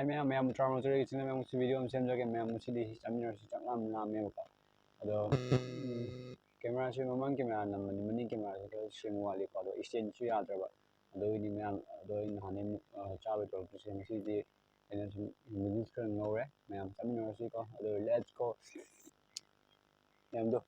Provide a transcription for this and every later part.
Hai mẹ trauma chơi cái mẹ một video xem cho cái mẹ một đi chấm nhau chắc làm mẹ một cái đó camera xem mà mang camera nằm mình camera cái xem qua đi có đó exchange chưa à rồi đó ini mẹ đó ini hắn trao về rồi xem cái gì nên mình cứ ngồi đấy mẹ chấm nhau gì có đó let's go em đó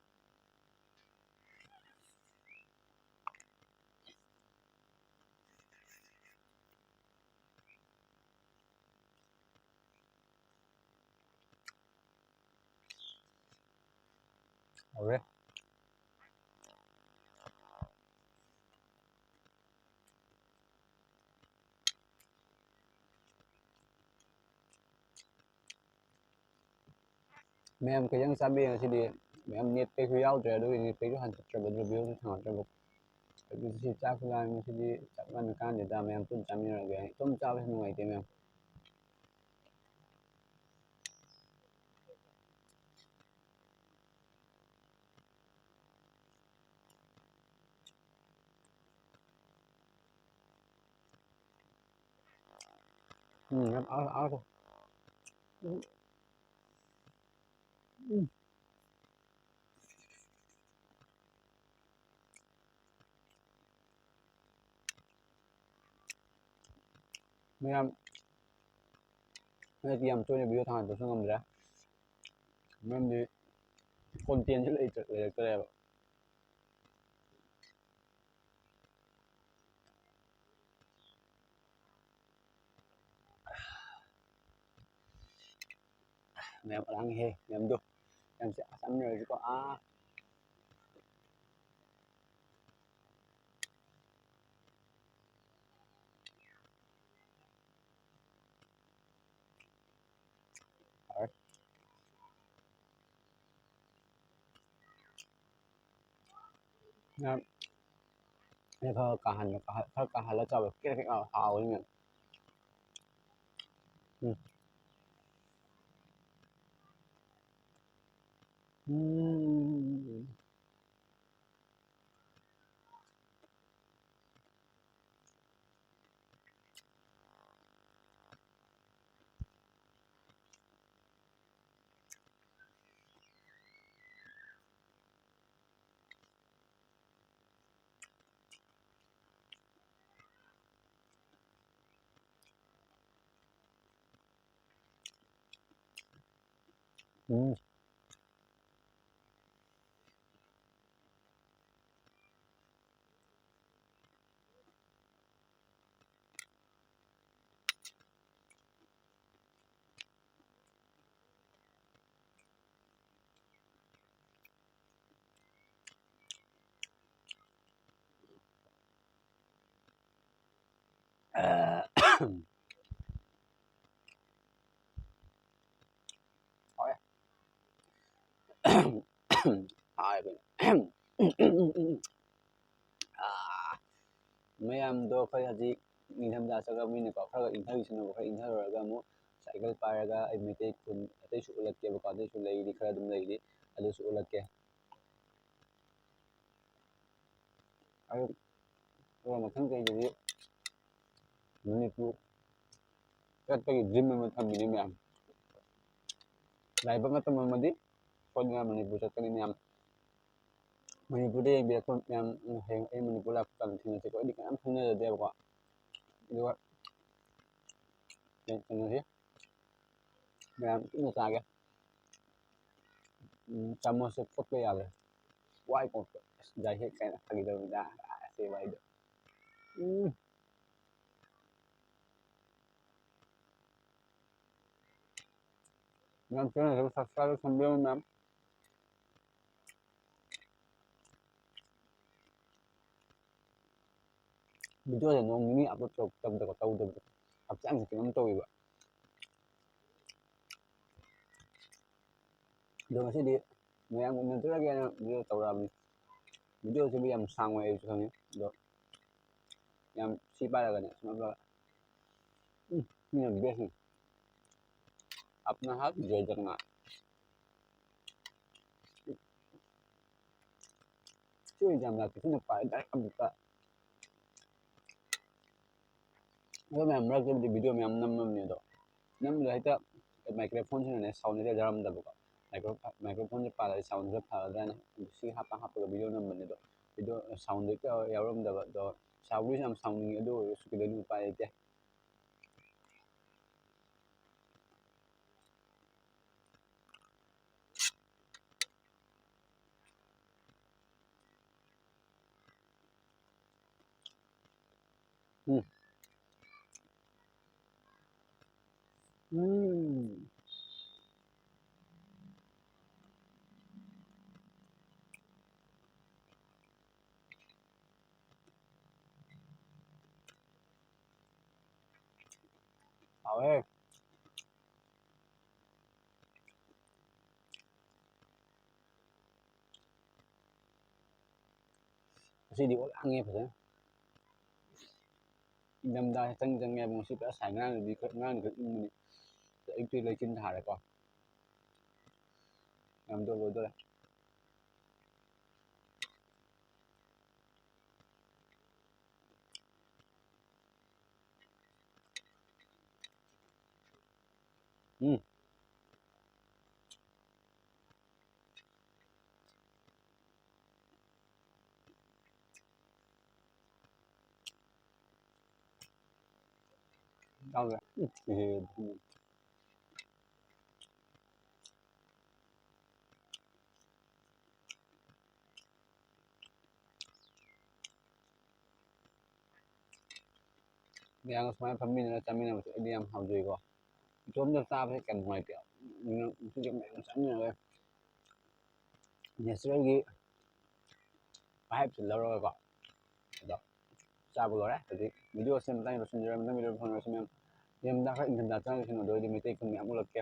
rồi mẹ cái yang sabi là gì mẹ net pe huy out rồi đó net pe han chụp được review thằng cho cái gì chắc là mình sẽ đi chắc là mình can để ta mẹ cũng chấm nhau cái tôm cháo với người thì mẹ áo thôi mẹ thì em tôi này video thằng tôi không làm ra mẹ đi con tiền chứ lấy cái này mẹ đang he mẹ được em sẽ sắm rồi chứ có cái thơ cả hành là cho được cái hào ấy nhỉ hỏi hỏi mấy em tôi phải là gì mình tham gia sau mình có phải là interview xong phải interview rồi mu cycle paraga ai mấy cái kun cái số lắc cái có cái số lấy đi khá đúng lấy đi cái số lắc cái rồi mà thằng cái gì mình cứ cái dream mà tham mình em lại bằng cái mà đi còn nhà mình cứ chắc cái này mình cứ đi biết con em hàng em mình cứ làm cần thì sẽ có đi cái ăn không nên là đẹp quá đúng không nên nó thế em cũng là cái chăm sóc tốt bây giờ quay còn dài hết cái này đâu đã sẽ vậy được nên cái này rất là không biết em mình chưa thể nói nghĩ áp lực tâm được tàu được áp chẳng thì nó tôi vậy đường sẽ đi người em cũng nên trước cái đi tàu ra mình chưa sẽ bị em sang ngoài cho thằng được em chỉ ba là cái này nó là mình biết gì áp nó hết rồi chẳng hạn chứ chẳng là cái nó phải đại âm được nếu mà em ra cái video mà em năm năm này đó ꯅꯝꯕꯗ ꯍꯦꯛꯇ ꯃꯥꯏꯀ꯭ꯔꯣꯐꯣꯟꯁꯤꯅꯅꯦ sound ꯍꯦꯛꯇ ꯌꯥꯔꯝꯗꯕꯀꯣ ꯃꯥꯏꯀ꯭ꯔꯣꯐꯣꯟꯁꯦ ꯄꯥꯜꯂꯗꯤ ꯁꯥꯎꯟꯁꯦ ꯐꯒꯗ꯭ꯔꯥꯅ ꯁꯤ ꯍꯥꯞꯄꯒ video ꯅꯝꯕꯅꯦ ꯑꯗꯣ video ꯁꯥꯎꯟꯗꯣ ꯍꯦꯛꯇ ꯌꯥꯎꯔꯝꯗꯕ ꯑꯗꯣ ꯁꯥꯎꯟꯗꯨꯁꯨ ꯌꯥꯝ ꯁꯥꯎꯅꯤꯡꯉꯤ ꯑꯗꯨ ꯑꯣꯏꯔꯁꯨ ꯀꯩꯗꯧꯅꯤ ꯎꯄꯥꯏ ꯂꯩꯇꯦ ꯎꯝ 음. 아, 왜? Kasi di ko lang nghe phải đâm ra chân chân nghe bằng sĩ đã xài ngang được mình anh tuy lấy chân thả lại con làm tôi đây ừ đau rồi đi ăn smart family nó chăm mình đi ăn hào gì có trốn cho ta phải cần ngoài kiểu nhưng cái mẹ nó sẵn rồi nhà sữa gì phải phải lâu rồi có đó sao vừa đấy thì video xem tay và xem video video phần rồi xem em đã các in thành đạt cho nó đôi đi mấy tay cùng mẹ một lần kia